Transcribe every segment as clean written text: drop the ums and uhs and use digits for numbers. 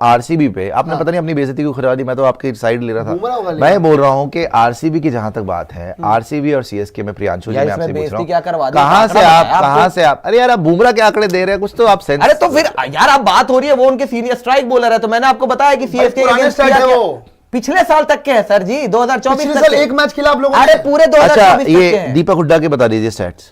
RCB पे आपने पता नहीं अपनी बेइज्जती को करवा दी, मैं तो आपकी साइड ले रहा था। मैं बोल रहा हूँ कि आरसीबी की जहां तक बात है, आरसीबी और सीएसके में प्रियांशु जी मैं आपसे पूछ रहा हूँ, कहां से आप अरे यार आप बुमराह के आंकड़े दे रहे हैं, कुछ तो आप सेंस। अरे तो फिर यार आप बात हो रही है वो उनके सीनियर स्ट्राइक बॉलर है, तो मैंने आपको बताया कि सीएसके पिछले साल तक के है सर जी, 2024 तक एक मैच खेला आप लोगों ने। अरे पूरे 2024 तक ये दीपक हुड्डा के बता दीजिए स्टैट्स,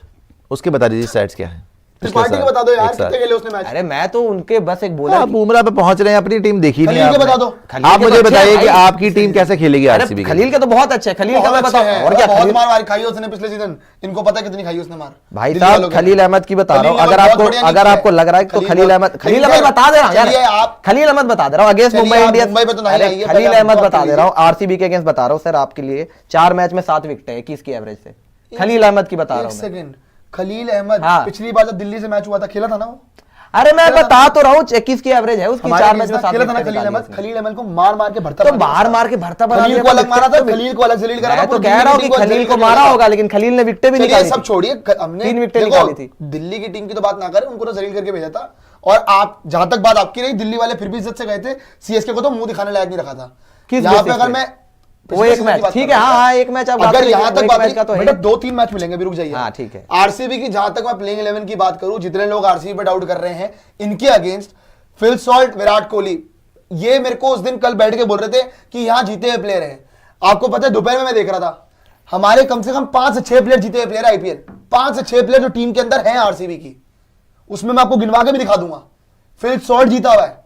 उसके बता दीजिए स्टैट्स क्या है। पार्टी के बता दो यार, कितने खेले उसने मैच। अरे मैं तो उनके बस एक बोला आप बुमराह पे पहुंच रहे हैं, अपनी टीम देखी नहीं खलील के बता दो। आप मुझे बताइए कि आपकी टीम कैसे खेलेगी आरसीबी। खलील के तो बहुत अच्छे है, खलील का मैं बताऊं और क्या, बहुत मार खाई उसने पिछले सीजन, इनको पता है कितनी खाई उसने मार। भाई साहब खलील अहमद की बता रहा हूं, अगर आपको लग रहा है तो खलील अहमद बता दे रहा हूं यार, खलील अहमद बता दे रहा हूं अगेंस्ट मुंबई इंडियंस। खलील अहमद बता दे रहा हूं आरसीबी के अगेंस्ट बता रहा हूं सर, आपके लिए 4 मैच में 7 विकेट है 21 की एवरेज से। खलील अहमद की बता रहा हूं। सेकंड, खलील अहमद पिछली बार जब दिल्ली से मैच हुआ था खेला था ना वो। अरे मैं बता तो रहा हूं 21 की एवरेज है उसकी, 4 मैच में 7 खेला था ना खलील अहमद को मार के भरता, तो मार के भरता बना खलील को अलग मारा था, खलील को अलग जलील करा था। तो कह रहा हूं कि खलील को मारा होगा, लेकिन खलील ने विकेट भी निकाली। सब छोड़िए, हमने 3 विकेट निकाली थी। दिल्ली की टीम की तो बात ना करें, उनको तो जलील करके भेजा था। और आप जहां तक बात आपकी रही, दिल्ली वाले फिर भी इज्जत से गए थे, सीएसके को तो मुंह दिखाने लायक नहीं रखा था। यहाँ पे अगर मैं वो एक मैच ठीक है, हाँ एक मैच अगर यहाँ तक बात तो बेटा 2-3 मैच मिलेंगे, भी रुक जाइए। हाँ ठीक है। आरसीबी की जहां तक मैं प्लेइंग 11 की बात करूं, जितने लोग आरसीबी पे डाउट कर रहे हैं, इनके against Phil Salt, Virat Kohli, ये मेरे को उस दिन कल बैठ के बोल रहे थे कि यहाँ जीते हुए प्लेयर हैं। आपको पता है दोपहर में मैं देख रहा था, हमारे कम से कम 5 से 6 प्लेयर जीते हुए प्लेयर आईपीएल, 5 से 6 प्लेयर जो टीम के अंदर हैं आरसीबी की, उसमें मैं आपको गिनवा के भी दिखा दूंगा। फिल सॉल्ट जीता हुआ है,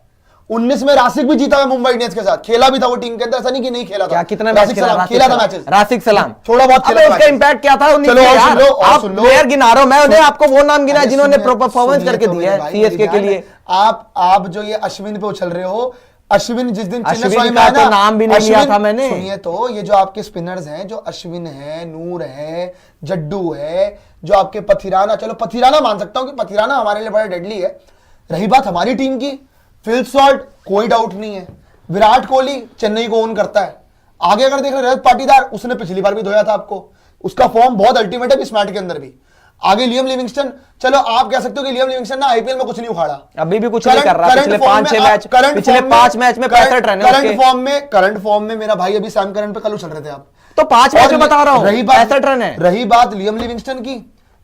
19 में रासिक भी जीता हुआ मुंबई इंडियंस के साथ, खेला भी था वो टीम के अंदर, ऐसा नहीं कि नहीं खेला था। क्या कितना मैच खेला था मैचेस, रासिक सलाम थोड़ा बहुत खेला। उसका इंपैक्ट क्या था? चलो आप प्लेयर गिना रहे हो, मैं उन्हें आपको वो नाम गिना जिन्होंने परफॉर्मेंस करके दिया है सीएसके के लिए। आप जो ये अश्विन पे उछल रहे हो, अश्विन जिस दिन अश्विन का तो नाम भी नहीं लिया था मैंने। सुनिए तो, ये जो आपके स्पिनर्स हैं, जो अश्विन है, नूर है, जड्डू है, जो आपके पथिराना, चलो पथिराना मान सकता हूं कि पथिराना हमारे लिए बड़ा डेडली है। रही बात हमारी टीम की, फिल सॉल्ट कोई डाउट नहीं है, विराट कोहली चेन्नई को ओन करता है। आगे अगर देख रहे रजत पाटीदार, उसने पिछली बार भी धोया था आपको, उसका फॉर्म बहुत अल्टीमेट है इस मैच के अंदर भी। आगे लियम लिविंगस्टन, चलो आप कह सकते हो कि लियम लिविंगस्टन ना आईपीएल में कुछ नहीं उखाड़ा, अभी भी कुछ नहीं कर रहा। पिछले 5-6 मैच, पिछले 5 मैच में 65 रन है उसके। करंट फॉर्म में मेरा भाई अभी सैम करन पे कल उछल रहे थे आप, तो 5 मैच में बता रहा हूं 65 रन है। रही बात लियम लिविंगस्टन की,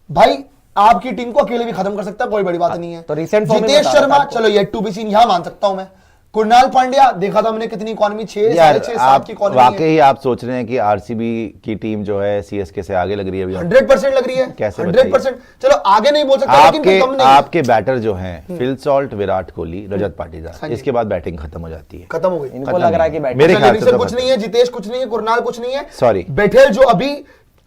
भाई आपकी टीम को अकेले भी खत्म कर सकता है, कोई बड़ी बात नहीं है। तो रिसेंट जितेश शर्मा, चलो ये टू बी सीन, यहां मान सकता हूं मैं। कुणाल पांड्या, देखा था हमने कितनी इकॉनमी, 6 6.5 7 की इकॉनमी। वाकई आप सोच रहे हैं कि आरसीबी की टीम जो है सीएसके से आगे लग रही है अभी? 100% लग रही है, कैसे? 100%। चलो आगे नहीं बोल सकता, लेकिन कम नहीं। आपके बैटर जो हैं फिल सॉल्ट, विराट कोहली, रजत पाटीदार, इसके बाद बैटिंग खत्म हो जाती है, खत्म हो गई। इनको लग रहा है कि मेरे ख्याल से कुछ नहीं है, जितेश कुछ नहीं है, कुणाल कुछ नहीं है, सॉरी बैठेल जो अभी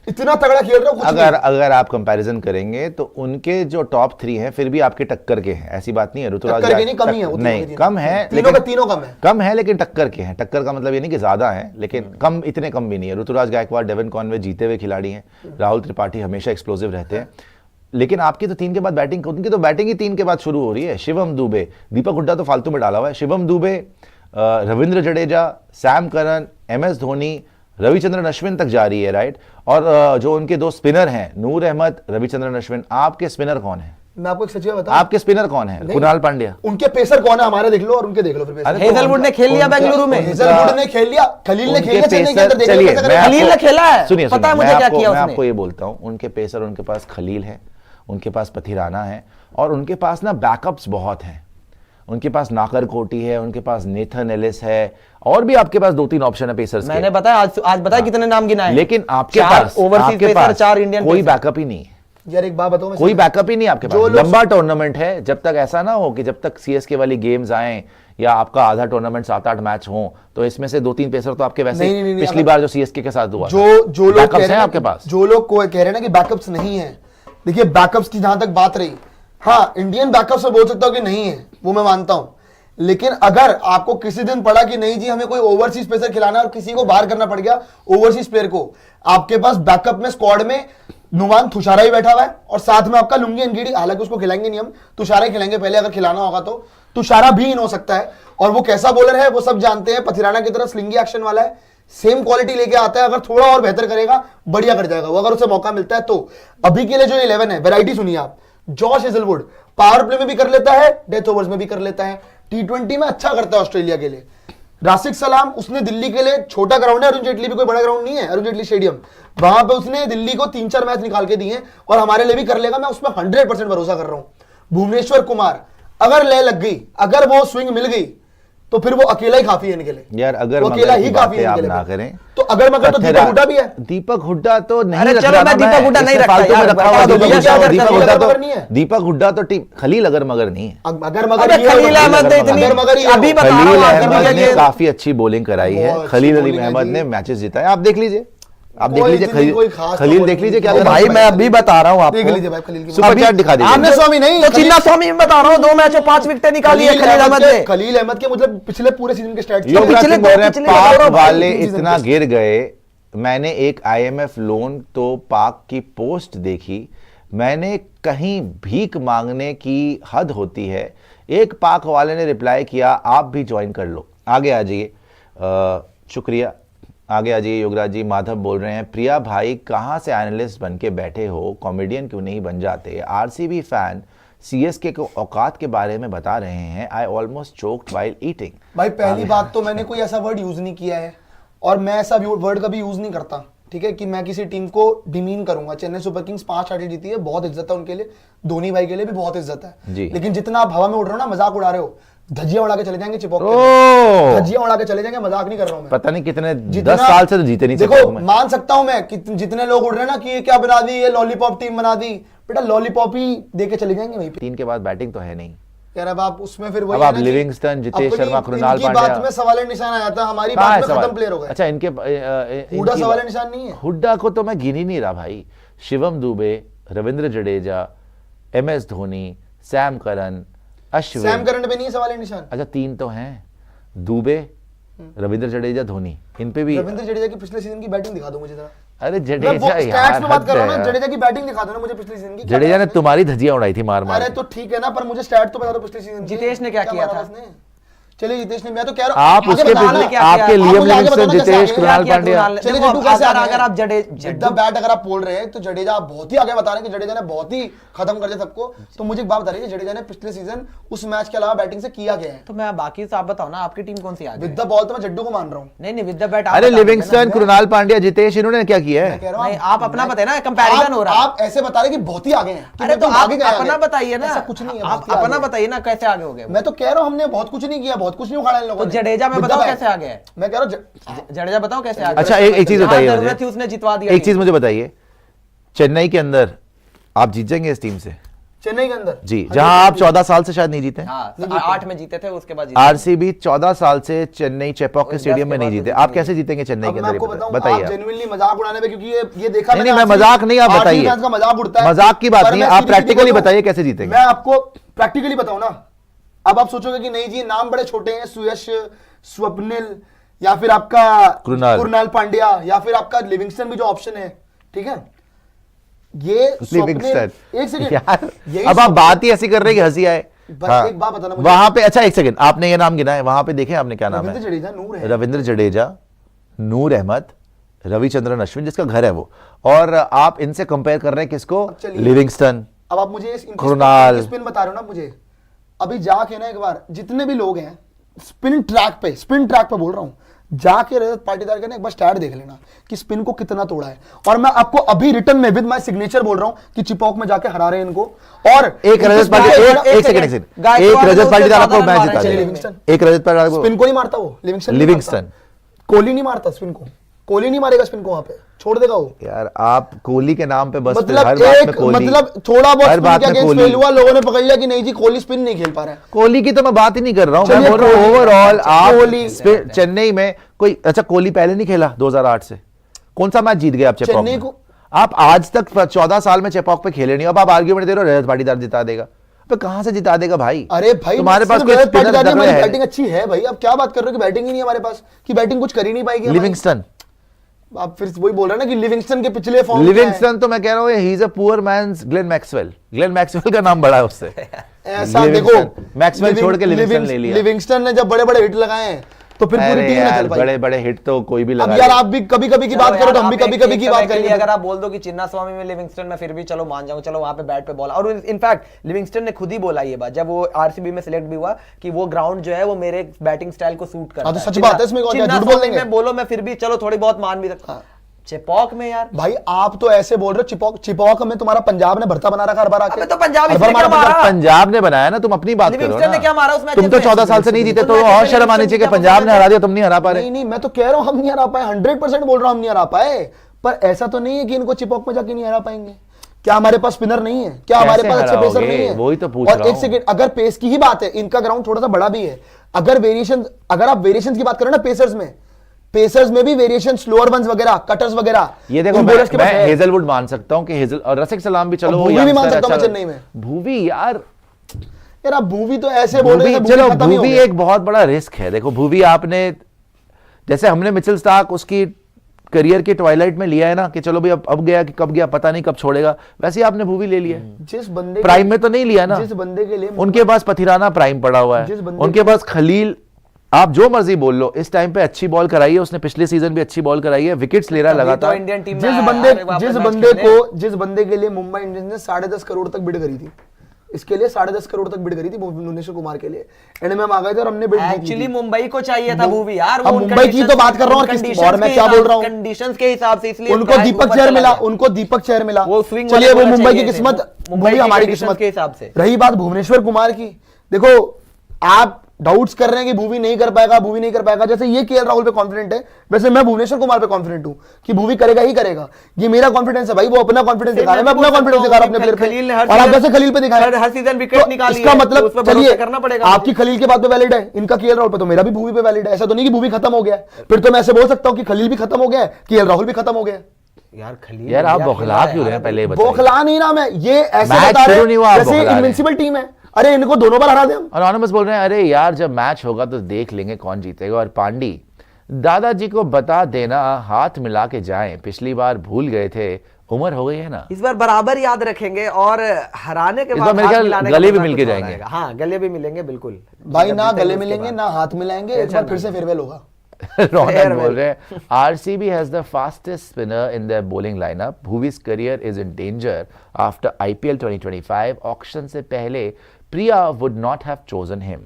इतना तगड़ा खेल रहा है। अगर आप कंपैरिजन करेंगे तो उनके जो टॉप 3 हैं फिर भी आपके टक्कर के हैं, ऐसी बात नहीं है। ऋतुराज नहीं, कम ही है, नहीं कम है, तीनों कम है, लेकिन टक्कर के हैं। टक्कर का मतलब ये नहीं कि ज्यादा है, लेकिन कम, इतने कम भी नहीं है। ऋतुराज गायकवाड, डेविन कॉनवे जीते हुए खिलाड़ी हैं, राहुल त्रिपाठी हमेशा एक्सप्लोसिव रहते हैं, लेकिन आपकी तो 3 के बाद बैटिंग, उनकी तो बैटिंग ही 3 के बाद शुरू हो रही है। शिवम दुबे, दीपक हुड्डा तो फालतू में डाला हुआ है, Shivam Dubey, Ravindra Jadeja, Sam Curran, MS Dhoni, Ravichandran Ashwin तक जा रही है, राइट। और जो उनके 2 स्पिनर हैं, नूर अहमद, रविचंद्रन अश्विन, आपके स्पिनर कौन है? मैं आपको एक सच बात बताऊं, आपके स्पिनर कौन है? कुणाल पांड्या। उनके पेसर कौन है? हमारे देख लो और उनके देख लो फिर। हेजलवुड ने खेल लिया बेंगलुरु में, हेजलवुड ने खेल लिया, खलील ने खेला चेन्नई के अंदर, चलिए खलील ने खेला है, सुनिए, पता है मुझे क्या किया मैं आपको ये बोलता हूं, उनके पेसर, उनके पास खलील है, उनके पास पथिराना है, और उनके पास ना बैकअप्स बहुत हैं। उनके पास नाकर कोटी है, उनके पास नेथन एलिस है, और भी आपके पास 2-3 ऑप्शन है पेसर्स के। मैंने बताया आज बताया कितने नाम गिनाए, लेकिन आपके पास ओवरसीज पेसर, 4 इंडियन कोई बैकअप ही नहीं है। यार एक बात बताऊं, कोई बैकअप ही नहीं आपके पास। लंबा टूर्नामेंट है, जब तक ऐसा ना हो कि जब तक सीएसके वाली गेम्स आए या आपका आधा टूर्नामेंट 7-8 मैच हो, तो इसमें से 2-3 पेसर तो आपके वैसे नहीं, पिछली बार जो सीएसके के साथ हुआ, जो लोग कह रहे हैं आपके पास, जो लोग कह रहे हैं ना कि बैकअप्स नहीं है, देखिए बैकअप्स की जहां तक बात रही, हाँ इंडियन बैकअप्स में बोल सकता हूं कि नहीं है, वो मैं मानता हूं, लेकिन अगर आपको किसी दिन पड़ा कि नहीं जी हमें कोई ओवरसीज पेसर खिलाना और किसी को बाहर करना पड़ गया ओवरसीज प्लेयर को, आपके पास बैकअप में स्क्वाड में नुमान तुषारा ही बैठा हुआ है, और साथ में आपका लुंगी एनगीडी, हालांकि उसको खिलाएंगे नहीं हम, तुषारा ही खिलाएंगे पहले, अगर खिलाना होगा तो तुषारा भी इन हो सकता है, और वो कैसा बॉलर है वो सब जानते हैं, पथिराना की तरह स्लिंगी एक्शन वाला है, सेम क्वालिटी लेके आता है, अगर थोड़ा और बेहतर करेगा बढ़िया कर जाएगा वो, अगर उसे मौका मिलता है तो। अभी के लिए जो 11 है, वैरायटी सुनिए आप, जॉश हेजलवुड पावर प्ले में भी कर लेता है, डेथ ओवर्स में भी कर लेता है, T20 में अच्छा करता है ऑस्ट्रेलिया के लिए। राशिद सलाम, उसने दिल्ली के लिए, छोटा ग्राउंड है, अरुण जेटली भी कोई बड़ा ग्राउंड नहीं है, अरुण जेटली स्टेडियम, वहां पे उसने दिल्ली को 3-4 मैच निकाल के दिए हैं और हमारे लिए भी कर लेगा, मैं उसमें 100% भरोसा कर रहा हूं। भुवनेश्वर कुमार, अगर लय लग गई, अगर वो स्विंग मिल गई, तो फिर वो अकेला ही काफी है इनके लिए यार। अगर वो अकेला ही काफी है आप इनके ना लिए। करें तो अगर मगर तो दीपक हुड्डा भी है। दीपक हुड्डा तो नहीं अरे रख चलो, रहा मैं ना, दीपक हुड्डा नहीं रखता फालतू में यार, रखा हुआ दीपक दीपक हुड्डा हुड्डा, अगर दीपक खलील हुड्डा अगर तो नहीं है। दीपक हुड्डा तो टीम खलील अगर मगर नहीं है। अगर मगर अबे ये है, खलील अहमद ने इतनी अगर मगर ये अभी हो। बता रहा खलील हूँ अहमद आरसीबी ने के काफी अच्छी बॉलिंग कराई है। बहुत अच्छी खलील अली bowling है अहमद जी। ने मैचेस जिताए। आप देख लीजिए, आप देख कोई लीजिए इतनी कोई खास खलील तो देख लीजिए क्या नहीं। कर रहा भाई है। मैं अभी बता रहा हूँ आपको, देख लीजिए भाई खलील की सुपर चैट दिखा दीजिए। आमने स्वामी नहीं, तो चिन्ना स्वामी में बता रहा हूँ, 2 मैचों 5 विकेटें निकाली है खलील अहमद ने। खलील अहमद के मतलब पिछले पूरे सीजन के स्टैट्स योगराज पिछले सिंह बोल रहे हैं पिछले पाक बताओ भाई, वाले तीन सीजन इतना के। गिर गए। मैंने एक IMF लोन तो पाक की पोस्ट देखी, मैंने कहीं भीख मांगने की हद होती है। एक पाक वाले ने रिप्लाई किया, आप भी ज्वाइन कर लो। आगे आ जाइए, शुक्रिया। आगे आ जाइए योगराज जी। माधव बोल रहे हैं, प्रिया भाई कहाँ से एनालिस्ट बन के बैठे हो, कॉमेडियन क्यों नहीं बन जाते। RCB फैन CSK को औकात के बारे में बता रहे हैं। I almost choked while eating. भाई पहली बात तो मैंने कोई ऐसा वर्ड यूज नहीं किया है और मैं ऐसा वर्ड कभी यूज नहीं करता, ठीक है, कि मैं किसी टीम को डिमीन करूंगा। चेन्नई सुपर किंग्स 5 टाइटल जीती है, बहुत इज्जत है उनके लिए, धोनी भाई के लिए भी बहुत इज्जत है जी। लेकिन जितना आप हवा में उड़ रहे हो ना, मजाक उड़ा रहे हो, धज्जियां उड़ा के चले जाएंगे चिपक ओह! के, धज्जियां उड़ा के चले जाएंगे, मजाक नहीं कर रहा हूं मैं। पता नहीं कितने जितना- 10 साल से तो जीते नहीं देखो चिपॉक में। मान सकता हूं मैं कि जितने लोग उड़ रहे हैं ना कि ये क्या बना दी, ये लॉलीपॉप टीम बना दी, बेटा लॉलीपॉप ही दे के चले जाएंगे वहीं पे। 3 के बाद बैटिंग तो है नहीं। यार अब आप उसमें फिर वही अब है आप ना कि लिविंगस्टन, जितेश अपनी- शर्मा, कृणाल इनकी पांड्या। बात में सवाल निशान आया था, हमारी कहाँ है बात में सवाल? खत्म प्लेयर हो गए। अच्छा इनके हुड्डा इनकी सवाल बात- निशान नहीं है। हुड्डा को तो मैं गिन ही नहीं रहा भाई। Shivam Dubey, Ravindra Jadeja, MS Dhoni, Sam Curran, Sam Ashwin. Current पे नहीं है सवाल निशान। अच्छा 3 तो हैं, दुबे, रविंद्र जडेजा, धोनी। इन पे भी रविंद्र जडेजा की पिछले सीजन की बैटिंग दिखा दो मुझे जरा। अरे मैं जडेजा स्टैट्स यार में बात कर रहा हूं हद ना, है। जडेजा की बैटिंग दिखा दो ना मुझे पिछले सीजन की। क्या जडेजा करा ने उसने? तुम्हारी धज्जियां उड़ाई थी मार मार अरे के। तो ठीक है ना, पर मुझे स्टैट तो बता दो पिछले सीजन। जितेश ने क्या किया मारा था? उसने? चलिए जितेश ने, मैं तो कह रहा हूं आप आगे उसके बताओ ना। पिछले क्या आपके किया? लियम आप मुझे आगे लिविंगस्टन, बताओ ना कैसे जितेश, आगे? कृणाल क्या पांड्या। कृणाल? चलिए देखो, जड्डू कैसे अगर आगे अगर हैं? आप जडे जितना बैट अगर आप बोल रहे हैं तो जडेजा आप बहुत ही आगे बता रहे हैं कि जडेजा ने बहुत ही खत्म कर दिया सबको। तो मुझे एक बात बता रही है, जडेजा ने पिछले सीजन उस मैच के अलावा बैटिंग से किया क्या है? तो मैं बाकी से आप बताओ ना, आपकी टीम कौन सी आगे है? विद द बॉल तो मैं जड्डू को मान रहा हूँ। नहीं नहीं, विद द बैट अरे लिविंगस्टन, कृणाल पांड्या, जितेश, इन्होंने क्या किया मैं है? कह रहा हूं नहीं, आप अपना बताए ना, कंपैरिजन हो रहा है। आप ऐसे बता रहे कि बहुत ही आगे हैं। कि अरे तो बिल्कुल आप आगे गए अपना आगे। बताइए ना, ऐसा कुछ नहीं है, आप बहुत ही आगे अपना हैं। बताइए ना कैसे आगे हो गए वो? मैं तो कह रहा हूं हमने बहुत कुछ नहीं किया, बहुत कुछ नहीं उखाड़ा इन लोगों तो ने। जडेजा में With the बताओ bat। कैसे आगे है? मैं कह रहा हूं जडेजा बताओ कैसे आगे? अच्छा एक चीज जहां बताइए जरूरत थी मुझे, उसने जितवा दिया। एक चीज मुझे बताइए, चेन्नई के अंदर आप जीत जाएंगे इस टीम से? चेन्नई के अंदर जी, जहां आप 14 साल से शायद नहीं जीते। हाँ, 8 में जीते थे, उसके बाद जीते। RCB 14 साल से चेन्नई चेपॉक के 10 स्टेडियम में के नहीं बाद जीते। तो आप जीते कैसे जीतेंगे चेन्नई अब के मैं अंदर? आपको ये बताऊं, बताइए आप आप। जेन्युइनली मजाक उड़ाने पे, क्योंकि ये देखा नहीं, मैंने मैं RCB मजाक नहीं, आप 8 बताइए। मैच का मजाक उड़ता है। मजाक की बात पर नहीं मैं है, आप सीधी-सीधी प्रैक्टिकली बताऊं, बताइए कैसे जीतेंगे। मैं आपको प्रैक्टिकली बताऊं ना, अब आप सोचोगे कि नहीं जी नाम बड़े छोटे हैं, सुयश, स्वप्निल, या फिर आपका कृणाल पांड्या, या फिर आपका लिविंगस्टन भी जो ऑप्शन है, ठीक है, ये लिविंगस्टन, एक सेकंड यार यही अब आप बात ही ऐसी कर रहे हैं कि हंसी आए। बस हाँ। एक बात बताना मुझे। वहां पे, अच्छा एक सेकंड, आपने ये नाम गिना है, वहां पे देखें आपने क्या नाम रविंद्र है? जडेजा, नूर है। रविंद्र जडेजा, नूर अहमद, रविचंद्रन अश्विन, जिसका घर है वो, और आप इनसे कंपेयर कर रहे हैं किसको? चलिए। लिविंगस्टन। अब आप मुझे कृणाल। स्पिन बता रहे हो ना मुझे, अभी जाके ना एक बार जितने भी लोग हैं स्पिन ट्रैक पे बोल रहा हूं, जाके रजत पाटीदार के ना एक बार स्टैट देख लेना कि स्पिन को कितना तोड़ा है। और मैं आपको अभी रिटर्न में विद माय सिग्नेचर बोल रहा हूं कि चिपॉक में जाके हरा रहे हैं इनको। और एक रजत पाटीदार, एक सेकंड, एक रजत पाटीदार आपको मैच जिता चलिए, देगा। लिविंगस्टन। एक रजत पाटीदार को स्पिन को नहीं मारता वो, लिविंगस्टन नहीं लिविंगस्टन। मारता। कोहली नहीं मारता स्पिन को, कोहली नहीं मारेगा स्पिन को, वहां पे छोड़ देगा वो। यार आप कोहली के नाम पे बस मतलब हर बात में एक कोहली, मतलब थोड़ा बहुत हर बात स्पिन में के अगेंस्ट कोहली। फेल हुआ, लोगों ने पकड़ लिया कि नहीं जी कोहली स्पिन नहीं खेल पा रहा है। कोहली की तो मैं बात ही नहीं कर रहा हूं, मैं चलिए, बोल रहा हूं कोहली- ओवरऑल आप कोहली- चेन्नई में कोई, अच्छा कोहली पहले नहीं खेला 2008 से? कौन सा मैच जीत गए आप चेपॉक चेन्नई में? को- आप आज तक 14 साल में चेपॉक पे खेले नहीं, अब आप आर्ग्यूमेंट दे रहे हो रजत पाटीदार जिता देगा। अबे कहां से जिता देगा भाई? अरे भाई तुम्हारे पास सिर्फ कोई रजत स्पिनर पाटीदार ने, तगड़े हमारी हैं? बैटिंग अच्छी है भाई, अब क्या बात कर रहे हो कि बैटिंग ही नहीं है हमारे पास, कि बैटिंग कुछ कर ही नहीं पाएगी हमारी। लिविंगस्टन, आप फिर वही बोल रहे हैं ना कि लिविंगस्टन के पिछले फॉर्म लिविंगस्टन तो मैं कह रहा हूं he is a poor man's Glenn Maxwell. Glenn Maxwell का नाम बड़ा है उससे। ऐसा देखो, मैक्सवेल छोड़ के लिविंगस्टन ले लिया। लिविंगस्टन ने जब बड़े बड़े हिट लगाए हैं तो फिर पूरी अरे टीम ना यार, चल पाई। बड़े बड़े हिट तो कोई भी अब लगा यार ले। आप भी कभी कभी की चलो बात करो यार, तो हम भी आप कभी एक- कभी एक की समय बात के लिए करेंगे। अगर आप बोल दो कि चिन्ना स्वामी में लिविंगस्टन में फिर भी चलो मान जाऊं, चलो वहां पे बैट पे बॉल, और इनफैक्ट लिविंगस्टन ने खुद ही बोला ये बात जब वो आरसीबी में सिलेक्ट भी हुआ कि वो ग्राउंड जो है वो मेरे बैटिंग स्टाइल को सूट करता हाँ, तो है। सच बात है, इसमें क्या चिन्ना झूठ बोल स्वामी देंगे? में बोलो मैं फिर भी चलो थोड़ी बहुत मान भी सकता। चेपॉक में यार भाई आप तो ऐसे बोल रहे हो, चिपॉक में तुम्हारा पंजाब ने भरता बना रखा हर बार आके। अबे तो पंजाब हर बार इसने क्या मारा मारा? पंजाब ने बनाया ना, तुम अपनी बात करो लिविंगस्टन ने ना। क्या मारा उस मैच तुम तो में? 14 साल से नहीं जीते, उस तो मैच में और शर्म आनी लिविंगस्टन चाहिए कि क्या पंजाब ने परफॉर्मेंस हरा दिया, तुम नहीं हरा पा रहे। नहीं नहीं, मैं तो कह रहा हूं हम नहीं हरा पाए, 100% बोल रहा हूं हम नहीं हरा पाए, पर ऐसा तो नहीं है कि इनको चिपॉक में जाके नहीं हरा पाएंगे। क्या हमारे पास स्पिनर नहीं है? क्या हमारे कैसे पास अच्छे पेसर हराओगे? नहीं है? वही तो पूछ और रहा एक हूं। सेकंड, अगर पेस की ही बात है, इनका ग्राउंड थोड़ा सा बड़ा भी है। अगर आप वेरिएशन की बात करें ना पेसर्स में भी वेरिएशन, स्लोअर वंस वगैरह, कटर्स वगैरह, ये देखो, इन bowlers के पास मैं है। हेजलवुड मान सकता हूं कि हेजल और रसिक सलाम भी, चलो और वो भूवी भी मान youngster सकता हूं मैं अच्छा- चेन्नई में। भूवी यार, यार आप भूवी तो ऐसे बोल रहे हैं, भूवी, चलो खत्म ही हो भूवी गया। एक बहुत बड़ा रिस्क है। देखो भूवी आपने, जैसे हमने मिचेल स्टार्क उसकी करियर के ट्वाइलाइट में लिया है ना कि चलो भाई अब गया कि कब गया पता नहीं, कब छोड़ेगा, वैसे ही आपने भूवी ले लिया है। जिस बंदे प्राइम में तो नहीं लिया ना, जिस बंदे के लिए उनके पास पथिराना प्राइम पड़ा हुआ जिस है, बंदे- उनके पास खलील, आप जो मर्जी बोल लो, इस टाइम पे अच्छी बॉल कराई है उसने, पिछले सीजन भी अच्छी बॉल कराई है, विकेट्स ले रहा है तो लगातार। इंडियन टीम में जिस आया बंदे यार, वापस मैच खेलने। जिस बंदे के लिए मुंबई इंडियंस ने 10.5 करोड़ तक बिड करी थी, इसके लिए 10.5 करोड़ तक बिड करी थी भुवनेश्वर कुमार के लिए, एंड में हम आ गए थे और हमने बिड जीत ली एक्चुअली थी। मुंबई को चाहिए था भूवी यार, अब मुंबई की तो बात कर रहा हूं, और मैं क्या बोल रहा हूं, कंडीशंस के हिसाब से, इसलिए उनको दीपक चहर मिला, उनको दीपक चहर मिला। वो swing चलिए वाले वो bowler मुंबई की चाहिए थे, किस्मत, मुंबई वही की हमारी conditions किस्मत के हिसाब से। रही बात भुवनेश्वर कुमार की, देखो आप डाउट्स कर रहे हैं कि भूवी नहीं कर पाएगा, जैसे ये केएल राहुल पे कॉन्फिडेंट है, वैसे मैं भुवनेश्वर कुमार पे कॉन्फिडेंट हूं कि भूवी करेगा ही करेगा। ये मेरा कॉन्फिडेंस है भाई, वो अपना कॉन्फिडेंस दिखा रहा है, मैं अपना कॉन्फिडेंस दिखा रहा हूं अपने प्लेयर खलील ने पे, हर और आप सीजन- जैसे खलील पे दिखा रहे हैं हर सीजन विकेट तो निकाली इसका है, तो मतलब उस पे भरोसा चलिए करना पड़ेगा आपकी खलील के बात पे वैलिड है, इनका केएल राहुल पे तो मेरा भी भूवी पे वैलिड है। ऐसा तो नहीं कि भूवी खत्म हो गया है, फिर तो मैं ऐसे बोल सकता हूं कि खलील भी खत्म हो गया है, केएल राहुल भी खत्म हो गया है। यार खलील यार आप यार बौखला खेला क्यों रहे यार, हैं, पहले ये बताइए। बौखला नहीं ना मैं, ये ऐसे मैच बता रहे शुरू नहीं हुआ, आप जैसे बौखला रहे हैं। इनविंसिबल टीम है, अरे इनको दोनों बार हरा दे हम। और ऑनमस बोल रहे हैं अरे यार जब मैच होगा तो देख लेंगे कौन जीतेगा। और पांडी, दादाजी को बता देना, हाथ मिला के जाएं, पिछली बार भूल गए थे, उम्र हो गई है ना। इस बार बराबर याद रखेंगे और हराने के इस बाद बार मेरे हाथ ख्याल मिलाने का गले भी मजा मिलके कुछ और जाएंगे। आएगा। हाँ गले भी मिलेंगे बिल्कुल भाई जब ना जीतेंगे गले उसके मिलेंगे बाद। ना हाथ मिलाएंगे, एक बार फिर से फेयरवेल होगा। रौनक बोल रहे हैं RCB has the fastest spinner in their bowling lineup, Bhuvi's career is in danger after IPL 2025, auction से पहले Priya would not have chosen him.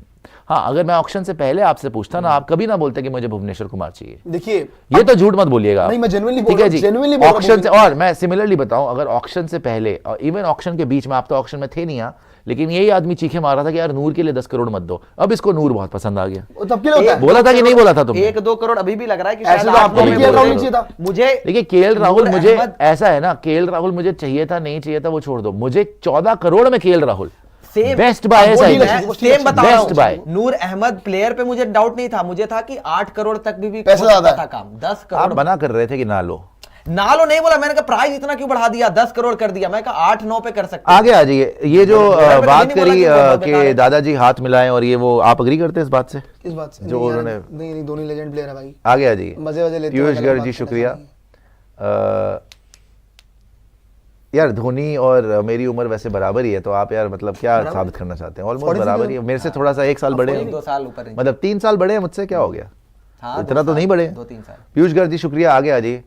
हाँ, अगर मैं ऑक्शन से पहले आपसे पूछता ना, आप कभी ना बोलते कि मुझे भुवनेश्वर कुमार चाहिए। देखिए ये तो झूठ मत बोलिएगा। नहीं, मैं genuinely बोल ठीक रहा है हूं, जी। genuinely बोल रहा हूं, ऑक्शन से, और मैं सिमिलरली बताऊं, अगर ऑक्शन से पहले और इवन ऑक्शन के बीच में, आप तो ऑक्शन में थे नहीं यहाँ, लेकिन यही आदमी चीखे मार रहा था कि यार नूर के लिए 10 करोड़ मत दो, अब इसको नूर बहुत पसंद आ गया। वो तब के लिए होता है। बोला था कि नहीं बोला था तुमने? 1-2 करोड़ अभी भी लग रहा है कि ऐसे शायद तो आप आपको लोग भी भी केएल राहुल बोल नहीं रहे चाहिए हो। मुझे देखिए केएल राहुल, नूर मुझे अहमद- ऐसा है ना, केएल राहुल मुझे चाहिए था नहीं चाहिए था वो छोड़ दो, मुझे 14 करोड़ में KL Rahul same best buy है। वो साइड डील में। है, वो सेम बता रहा बेस्ट बाय। हूं, नूर अहमद प्लेयर पे मुझे डाउट नहीं था, मुझे था कि 8 करोड़ तक भी पैसा हो ज्यादा सकता है। था काम। 10 आप करोड़ बना कर रहे थे कि ना लो। नालो नहीं बोला, मैंने कहा प्राइस इतना क्यों बढ़ा दिया, 10 करोड़ कर दिया, मैं कहा 8-9 पे कर सकते आगे आ जाइए। ये जो मेरा भी बात नहीं बोला करी कि बहुत बेकार कि है। दादाजी हाथ मिलाएं और ये वो, आप अग्री करते हैं इस बात से? किस बात से? जो नहीं यार, उन्होंने- नहीं दोनों लेजेंड प्लेयर है भाई, आगे आ जाइए। मजे वजे लेते हैं, पीयूष अलग गर्ग बात जी है, शुक्रिया। ऐसा यार धोनी और मेरी उम्र वैसे बराबर ही है, तो आप यार मतलब क्या साबित करना चाहते हैं? ऑलमोस्ट 43 बराबर ही है, मेरे से थोड़ा सा 1 साल बड़े हैं, 1-2 साल ऊपर मतलब 3 साल बड़े हैं मुझसे, क्या हो गया? हाँ, इतना तो नहीं बड़े। 2-3 साल पीयूष गर्ग जी शुक्रिया। आगे आ जाइए।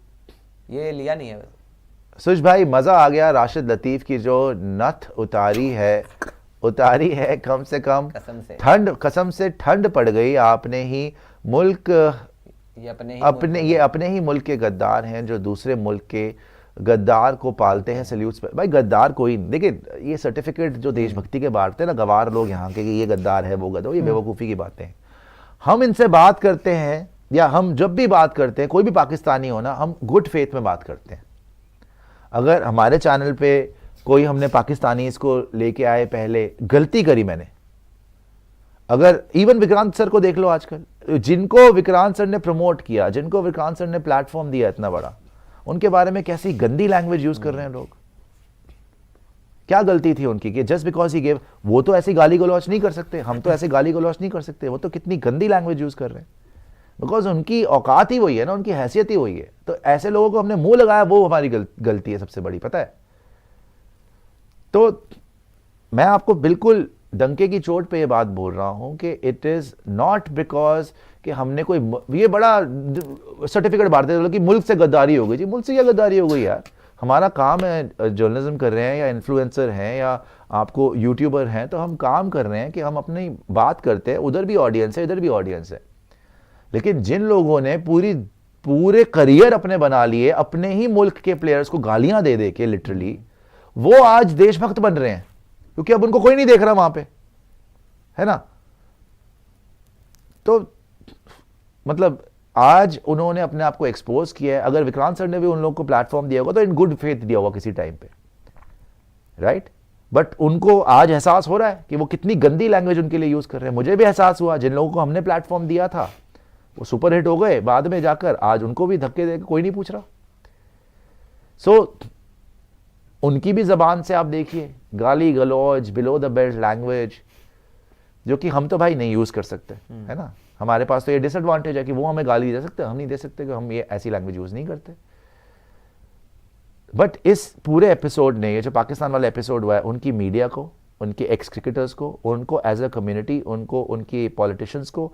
ये लिया नहीं है वैसे। सुश भाई, मजा आ गया राशिद लतीफ की जो नथ उतारी है कम से कम कसम से ठंड पड़ गई। आपने ही मुल्क, ये अपने ही मुल्क के गद्दार हैं जो दूसरे मुल्क के गद्दार को पालते हैं। सल्यूट भाई, गद्दार कोई नहीं। देखिए ये सर्टिफिकेट जो देशभक्ति के बांटते हैं ना गवार लोग यहाँ के कि ये गद्दार है वो गद्दार, ये बेवकूफ़ी की बातें हैं। हम इनसे बात करते हैं, या हम जब भी बात करते हैं, कोई भी पाकिस्तानी हो ना, हम गुड फेथ में बात करते हैं। अगर हमारे चैनल पे कोई हमने पाकिस्तानी इसको लेके आए, पहले गलती करी मैंने, अगर इवन विक्रांत सर को देख लो, आजकल जिनको विक्रांत सर ने प्रमोट किया, जिनको विक्रांत सर ने प्लेटफॉर्म दिया इतना बड़ा, उनके बारे में कैसी गंदी लैंग्वेज यूज कर रहे हैं लोग। क्या गलती थी उनकी कि जस्ट बिकॉज ही गेव, वो तो ऐसी गाली गलौच नहीं कर सकते, हम तो ऐसे गाली गलौच नहीं कर सकते, वो तो कितनी गंदी लैंग्वेज यूज कर रहे हैं, बिकॉज उनकी औकात ही वही है ना, उनकी हैसियत ही वही है। तो ऐसे लोगों को हमने मुंह लगाया, वो हमारी गलती है सबसे बड़ी, पता है। तो मैं आपको बिल्कुल डंके की चोट पे ये बात बोल रहा हूं कि इट इज नॉट बिकॉज कि हमने कोई ये बड़ा सर्टिफिकेट बांटते हैं कि मुल्क से गद्दारी हो गई। जी मुल्क से क्या गद्दारी हो गई यार, हमारा काम है, जर्नलिज्म कर रहे हैं या इन्फ्लुएंसर हैं या आपको यूट्यूबर हैं, तो हम काम कर रहे हैं कि हम अपनी बात करते हैं, उधर भी ऑडियंस है इधर भी ऑडियंस है। लेकिन जिन लोगों ने पूरे करियर अपने बना लिए अपने ही मुल्क के प्लेयर्स को गालियां दे दे के लिटरली, वो आज देशभक्त बन रहे हैं क्योंकि अब उनको कोई नहीं देख रहा वहां पे, है ना। तो मतलब आज उन्होंने अपने आप को एक्सपोज किया है। अगर विक्रांत सर ने भी उन लोगों को प्लेटफॉर्म दिया होगा तो इन गुड फेथ दिया होगा किसी टाइम पे, राइट। बट उनको आज एहसास हो रहा है कि वो कितनी गंदी लैंग्वेज उनके लिए यूज कर रहे हैं। मुझे भी एहसास हुआ, जिन लोगों को हमने प्लेटफॉर्म दिया था वो सुपर हिट हो गए, बाद में जाकर आज उनको भी धक्के देकर कोई नहीं पूछ रहा। सो उनकी भी जबान से आप देखिए गाली गलौज, बिलो द बेल्ट लैंग्वेज, जो कि हम तो भाई नहीं यूज कर सकते, है ना। हमारे पास तो ये डिसएडवांटेज है कि वो हमें गाली दे सकते हैं, हम नहीं दे सकते कि हम ये ऐसी लैंग्वेज यूज नहीं करते। बट इस पूरे एपिसोड ने, ये जो पाकिस्तान वाला एपिसोड हुआ है, उनकी मीडिया को, उनके एक्स क्रिकेटर्स को, उनको एज अ कम्युनिटी, उनको, उनकी पॉलिटिशियंस को,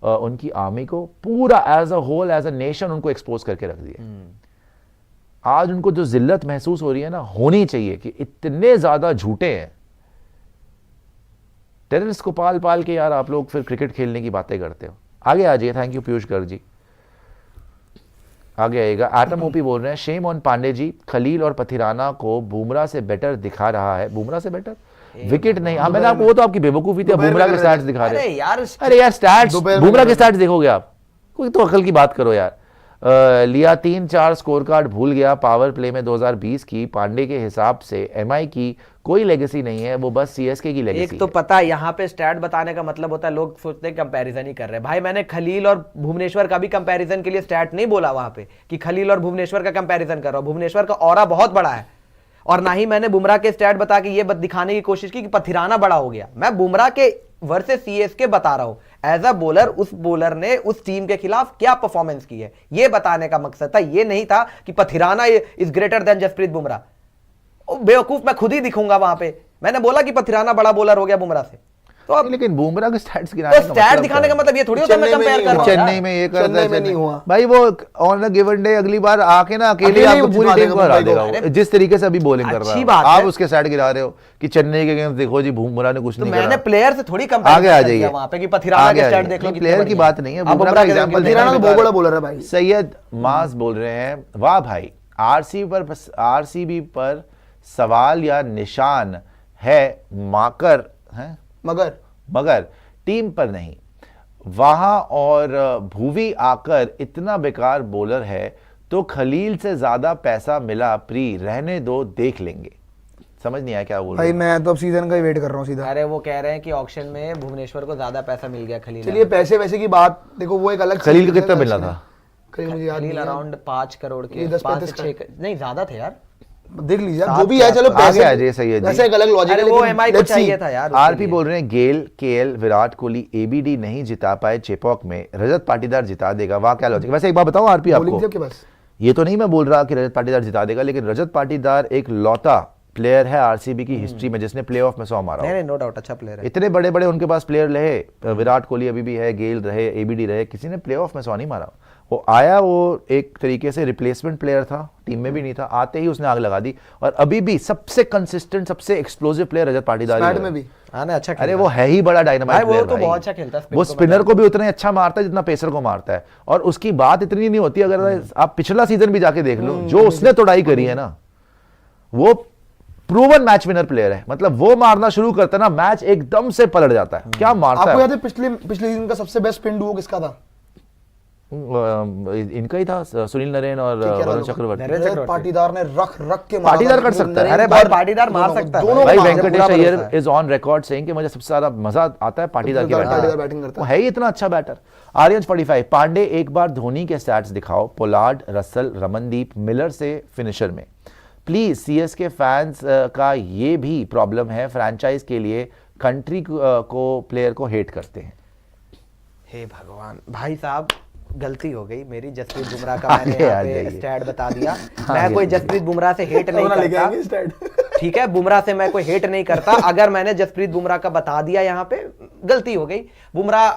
उनकी आर्मी को, पूरा as a whole as a nation उनको एक्सपोज करके रख दिया। आज उनको जो जिल्लत महसूस हो रही है ना, होनी चाहिए कि इतने ज्यादा झूठे हैं। टेररिस्ट को पाल पाल के यार आप लोग फिर क्रिकेट खेलने की बातें करते हो। आगे आ जाइए, थैंक यू पीयूष गर्ग जी, आगे आएगा। एटम ओपी बोल रहे हैं, शेम ऑन पांडे जी, खलील और पथिराना को बुमराह से बेटर दिखा रहा है। बुमराह से बेटर विकेट नहीं, हाँ मैंने आपको, वो तो आपकी बेवकूफी थी, बुमराह के स्टैट्स दिखा रहे हैं। अरे यार स्टैट्स, बुमराह के स्टैट्स देखोगे आप, कोई तो अकल की बात करो यार। लिया 3-4 स्कोर कार्ड भूल गया पावर प्ले में 2020 की। पांडे के हिसाब से एमआई की कोई लेगेसी नहीं है, वो बस सीएसके की लेगेसी एक तो पता है यहाँ पे स्टैट बताने का मतलब होता है, लोग सोचते हैं कंपैरिजन ही कर रहे हैं। भाई मैंने खलील और भुवनेश्वर का भी कंपैरिजन के लिए स्टैट नहीं बोला वहां पे कि खलील और भुवनेश्वर का कंपैरिजन कर रहा हूं। भुवनेश्वर का ऑरा बहुत बड़ा है, और ना ही मैंने बुमराह के स्टैट बता के ये दिखाने की कोशिश की कि पथिराना बड़ा हो गया। मैं बुमराह के वर्सेस सीएसके बता रहा हूं, एज अ बॉलर उस बॉलर ने उस टीम के खिलाफ क्या परफॉर्मेंस की है, ये बताने का मकसद था। ये नहीं था कि Pathirana is greater than Jasprit Bumrah. बेवकूफ मैं खुद ही दिखूंगा वहां पे। मैंने बोला कि पथिराना बड़ा बॉलर हो गया बुमराह से, तो अब लेकिन बुमराह के स्टैट्स तो स्टैट दिखाने का मतलब ये थोड़ी होता है मैं कंपेयर कर रहा हूं। चेन्नई में ये करता है, नहीं हुआ भाई वो ऑन अ गिवन डे अगली बार आके ना अकेले आपको पूरी टीम को हरा देगा वो, जिस तरीके से अभी बॉलिंग कर रहा है। आप उसके स्टैट गिरा रहे हो कि चेन्नई के गेम्स देखो जी बुमराह ने कुछ नहीं करा। मैंने प्लेयर से थोड़ी कंपेयर आगे आ जाइए वहां पे कि पथिराना के स्टैट देख लो, प्लेयर की बात नहीं है, बुमराह का एग्जांपल पथिराना तो बहुत बड़ा बॉलर है भाई। सैयद मास बोल रहे हैं, वाह भाई आरसीबी पर सवाल या निशान है, माकर है मगर टीम पर नहीं। वहां और भूवी आकर इतना बेकार बॉलर है तो खलील से ज्यादा पैसा मिला, प्री रहने दो देख लेंगे। समझ नहीं आया क्या बोल रहे भाई, मैं तो अब सीजन का ही वेट कर रहा हूँ सीधा। अरे वो कह रहे हैं कि ऑक्शन में भुवनेश्वर को ज्यादा पैसा मिल गया खलील। चलिए पैसे वैसे की बात देखो, वो एक अलग। खलील को कितना मिलना था? खलील अराउंड 5 करोड़ के, 5 से 6 नहीं ज्यादा थे यार, देख लीजिए जो भी है। चलो आगे आ जाइए सैयद जी, एक अलग लॉजिक है, वो एमआई को चाहिए था यार। आरपी बोल रहे हैं, गेल, केएल, विराट कोहली, एबीडी नहीं जिता पाए चेपॉक में, रजत पाटीदार जिता देगा। वाह क्या लॉजिक। वैसे एक बात बताऊं आरपी आपको, ये तो नहीं मैं बोल रहा कि रजत पाटीदार जिता देगा, लेकिन रजत पाटीदार एक लौता प्लेयर है आरसीबी की हिस्ट्री में जिसने प्लेऑफ में 100 मारा। नहीं नो डाउट अच्छा प्लेयर है। इतने बड़े बड़े उनके पास प्लेयर रहे, विराट कोहली अभी भी है, गेल रहे, एबीडी रहे, किसी ने प्लेऑफ में 100 नहीं मारा। वो आया, वो एक तरीके से रिप्लेसमेंट प्लेयर था, टीम में भी नहीं था, आते ही उसने आग लगा दी। और अभी भी सबसे कंसिस्टेंट, सबसे एक्सप्लोसिव प्लेयर रजत पाटीदार में भी अच्छा। अरे वो है ही बड़ा डायनामाइट प्लेयर, वो तो बहुत अच्छा खेलता है। वो स्पिनर को भी उतना अच्छा मारता है जितना पेसर को मारता है। और उसकी बात इतनी नहीं होती, अगर आप पिछला सीजन भी जाके देख लो, जो उसने तोड़ाई करी है ना, वो प्रूवन मैच विनर प्लेयर है। मतलब वो मारना शुरू करता है ना, मैच एकदम से पलट जाता है। क्या मारता है। आपको याद है पिछले सीजन का सबसे बेस्ट स्पिन डुओ किसका था? इनका ही था, सुनील नरेन और वरुण चक्रवर्ती। पाटीदार ने रख के पाटीदार कर सकता है। अरे भाई पाटीदार मार सकता है भाई। Venkatesh Iyer is on record saying कि मुझे सबसे ज्यादा मजा आता है पाटीदार की बैटिंग करता है। वो है ही इतना अच्छा बैटर। आर्यन 45, पांडे एक बार धोनी के स्टैट्स दिखाओ, पोलार्ड, रसल, रमनदीप, मिलर से फिनिशर में प्लीज। सीएसके फैंस का ये भी प्रॉब्लम है, फ्रैंचाइज के लिए कंट्री को प्लेयर को हेट करते हैं। हे भगवान भाई साहब, गलती हो गई मेरी। जसप्रीत बुमराह का मैंने यहाँ पे स्टैट बता दिया। मैं कोई जसप्रीत बुमराह से हेट नहीं करता। ठीक है, बुमराह से मैं कोई हेट नहीं करता, अगर मैंने जसप्रीत बुमराह का बता दिया यहाँ पे गलती हो गई। बुमराह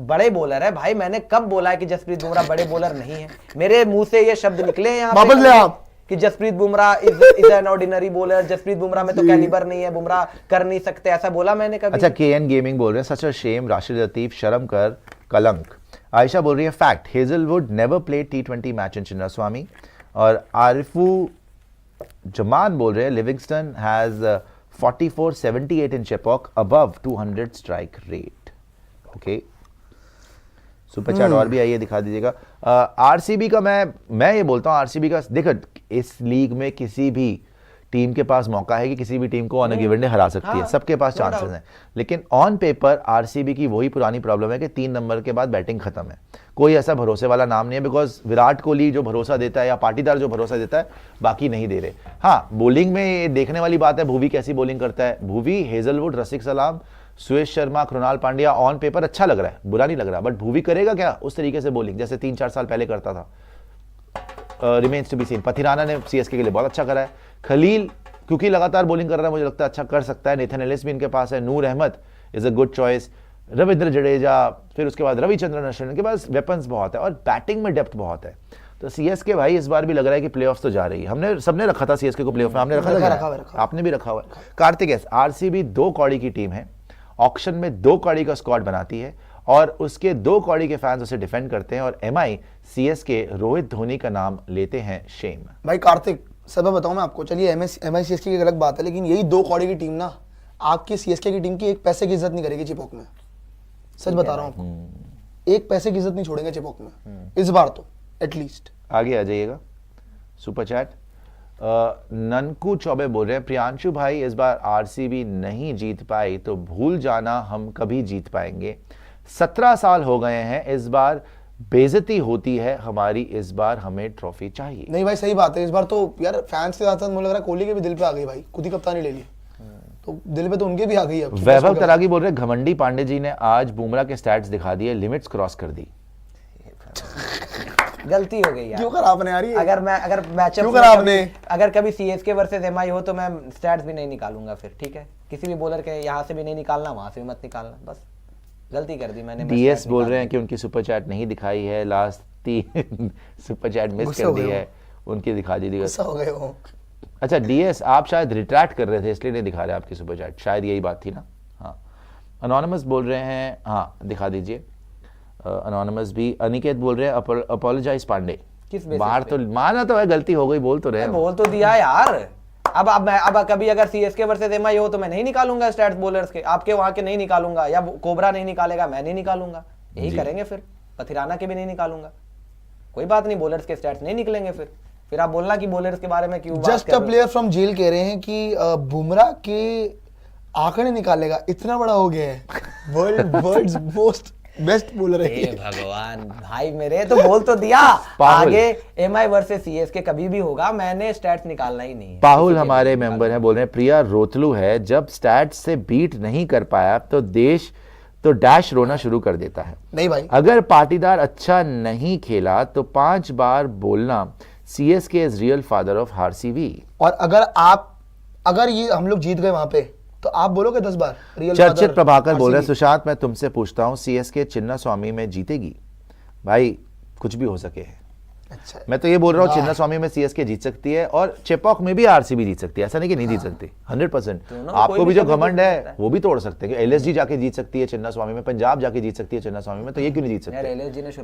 बड़े बॉलर है भाई, मैंने कब बोला है कि जसप्रीत बुमराह बड़े बॉलर नहीं है? मेरे मुंह से ये शब्द निकले हैं यहाँ वापस ले आप कि Jasprit Bumrah is an ordinary bowler, Jasprit Bumrah में तो कैलिबर नहीं है, बुमराह कर नहीं सकते, ऐसा बोला मैंने कभी? अच्छा, केएन गेमिंग बोल रहे हैं सच अ शेम, राशिद लतीफ शर्म कर, कलंक। आयशा बोल रही है fact, Hazlewood never played T20 match इन चिन्नास्वामी। और आरिफू जमान बोल रहे हैं Livingstone has 44-78 in Chepauk above 200 strike rate. Okay, super chat और भी आइए दिखा दीजिएगा। आरसीबी का मैं ये बोलता हूँ, आरसीबी का देखो, इस लीग में किसी भी टीम के पास मौका है कि किसी भी टीम को ऑन अ गिवन डे हरा सकती है, सबके पास चांसेस हैं, लेकिन ऑन पेपर आरसीबी की वही पुरानी प्रॉब्लम है कि 3 नंबर के बाद बैटिंग खत्म है। कोई ऐसा भरोसे वाला नाम नहीं है, बिकॉज विराट कोहली जो भरोसा देता है या पाटीदार जो भरोसा देता है, बाकी नहीं दे रहे। हाँ, बॉलिंग में ये देखने वाली बात है भुवी कैसी बॉलिंग करता है। भुवी, हेजलवुड, रसिक सलाम, सुयश शर्मा, कृणाल पांड्या ऑन पेपर अच्छा लग रहा है, बुरा नहीं लग रहा, बट भुवी करेगा क्या उस तरीके से बॉलिंग जैसे 3-4 साल पहले करता था? Remains to be seen. Pathirana ने सीएसके के लिए बहुत अच्छा करा है। खलील क्योंकि लगातार बॉलिंग कर रहा है, मुझे लगता है अच्छा कर सकता है। नेथन एलिस भी इनके पास है। Noor Ahmad is a good choice. Ravindra Jadeja, फिर उसके बाद रविचंद्रन अश्विन, इनके पास वेपन्स बहुत है और बैटिंग में डेप्थ बहुत है। तो सीएसके भाई इस बार भी लग रहा है कि प्लेऑफ्स तो जा रही है। हमने सबने रखा था सीएसके को प्लेऑफ में, आपने रखा था, आपने भी रखा हुआ है। कार्तिक, आरसीबी 2 कौड़ी की टीम है, ऑक्शन में 2 कौड़ी का स्क्वाड बनाती है और उसके 2 कौड़ी के फैंस उसे डिफेंड करते हैं और एमआई सीएसके रोहित धोनी का नाम लेते हैं शेम। भाई कार्तिक, सब बताऊं मैं आपको, चलिए एमआई सीएसके की अलग बात है, लेकिन यही 2 कौड़ी की टीम ना आपकी सीएसके की टीम की 1 पैसे की इज्जत नहीं करेगी चिपॉक में। सच बता रहा हूं आपको, 1 पैसे की इज्जत नहीं छोड़ेंगे चिपॉक में इस बार तो एटलीस्ट। आगे आ जाइएगा सुपर चैट। ननकू चौबे बोल रहे हैं प्रियांशु भाई, इस बार आरसीबी नहीं जीत पाई तो भूल जाना हम कभी जीत पाएंगे। 17 साल हो गए हैं, इस बार बेइज्जती होती है हमारी, इस बार हमें ट्रॉफी चाहिए। नहीं भाई सही बात है, इस बार तो यार फैंस के साथ मुझे लग रहा है कोहली के भी दिल पे आ गई भाई, खुद ही कप्तानी ले ली तो दिल पे तो उनके भी आ गई है। वैभव तरागी बोल रहे हैं घमंडी पांडे जी ने आज बुमराह के स्टैट्स दिखा दिए, लिमिट्स क्रॉस कर दी। गलती हो गई यार, क्यों करा आपने यार ये? अगर मैचअप क्यों करा आपने? अगर कभी सीएसके वर्सेस एमआई हो तो मैं स्टैट्स भी नहीं निकालूंगा फिर, ठीक है? किसी भी बॉलर के यहाँ से भी नहीं निकालना, वहां से भी मत निकालना, बस गलती कर दी मैंने। डीएस बोल रहे हैं कि उनकी सुपर चैट नहीं दिखाई है, लास्ट 3 सुपर चैट मिस कर दी है, उनकी दिखा दी। गुस्सा हो गए हो? अच्छा डीएस, आप शायद रिट्रैक्ट कर रहे थे इसलिए नहीं दिखा रहे आपकी सुपर चैट, शायद यही बात थी ना। हाँ, अनोनिमस बोल रहे हैं, हाँ दिखा दीजिए। अनोनिमस भी। अनिकेत बोल रहे हैं अपोलोजाइज पांडे, किस बाहर तो माना तो है, गलती हो गई, बोल तो रहे हैं। बोल तो दिया यार। अब कभी अगर सीएसके वर्सेस एमआई हो तो मैं नहीं निकालूंगा स्टैट्स बॉलर्स के, आपके वहां के नहीं निकालूंगा, या कोबरा नहीं निकालेगा, मैं नहीं निकालूंगा, यही करेंगे फिर। पथिराना के भी नहीं निकालूंगा, कोई बात नहीं, बॉलर्स के स्टैट्स नहीं निकलेंगे फिर आप बोलना कि बॉलर्स के बारे में क्यों बात कर रहे हो। Just a player from jail कह रहे हैं कि बुमराह के आंकड़े निकालेगा, इतना बड़ा हो गया है, वर्ल्ड्स मोस्ट बेस्ट बॉलर है। हे भगवान भाई मेरे, तो बोल तो दिया आगे एमआई वर्सेस सीएसके कभी भी होगा, मैंने स्टैट्स निकालना ही नहीं है। पाहुल हमारे मेंबर हैं, बोल रहे हैं प्रिया रोतलू है, जब स्टैट्स से बीट नहीं कर पाया तो डैश रोना शुरू कर देता है। नहीं भाई, अगर पाटीदार अच्छा नहीं खेला तो 5 बार बोलना CSK is real father of RCB. और अगर ये हम लोग जीत गए वहां पे तो आप बोलोगे 10 बार रियल चर्चित फादर प्रभाकर बोल रहे हैं RCB? सुशांत, मैं तुमसे पूछता हूं सीएसके चिन्नास्वामी में जीतेगी? भाई कुछ भी हो सके है। अच्छा, मैं तो ये बोल रहा हूँ चिन्नास्वामी में सीएसके जीत सकती है और चेपॉक में भी आरसीबी जीत सकती है, ऐसा नहीं कि नहीं जीत सकती। 100% आपको भी जो घमंड है वो भी तोड़ सकते हैं। एलएसजी जाके जीत सकती है चिन्नास्वामी में, पंजाब जाके जीत सकती है चिन्नास्वामी में, तो ये क्यों नहीं जीत सकती? यार एलएसजी ने शुरुआत